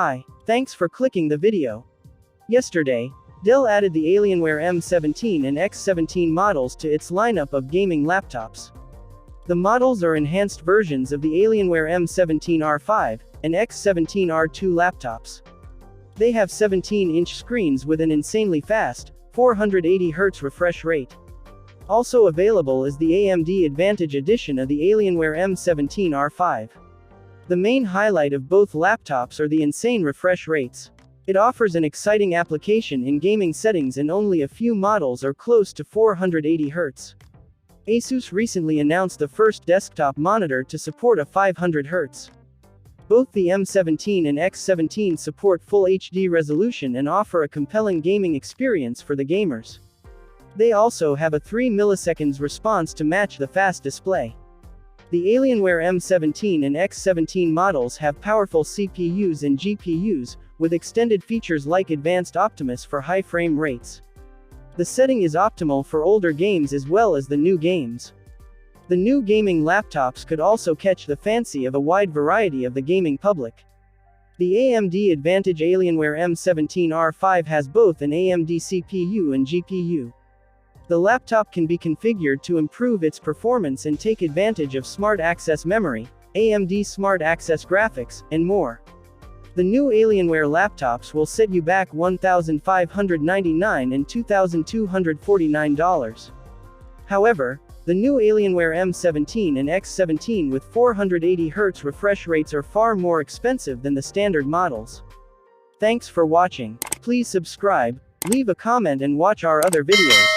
Hi, thanks for clicking the video. Yesterday, Dell added the Alienware m17 and x17 models to its lineup of gaming laptops. The models are enhanced versions of the Alienware m17R5 and x17R2 laptops. They have 17-inch screens with an insanely fast, 480Hz refresh rate. Also available is the AMD Advantage Edition of the Alienware m17R5. The main highlight of both laptops are the insane refresh rates. It offers an exciting application in gaming settings, and only a few models are close to 480 Hz. Asus recently announced the first desktop monitor to support a 500 Hz. Both the m17 and x17 support full HD resolution and offer a compelling gaming experience for the gamers. They also have a 3 milliseconds response to match the fast display. The Alienware m17 and x17 models have powerful CPUs and GPUs, with extended features like Advanced Optimus for high frame rates. The setting is optimal for older games as well as the new games. The new gaming laptops could also catch the fancy of a wide variety of the gaming public. The AMD Advantage Alienware m17R5 has both an AMD CPU and GPU. The laptop can be configured to improve its performance and take advantage of Smart Access Memory, AMD Smart Access Graphics, and more. The new Alienware laptops will set you back $1,599 and $2,249. However, the new Alienware m17 and x17 with 480 Hz refresh rates are far more expensive than the standard models. Thanks for watching. Please subscribe, leave a comment and watch our other videos.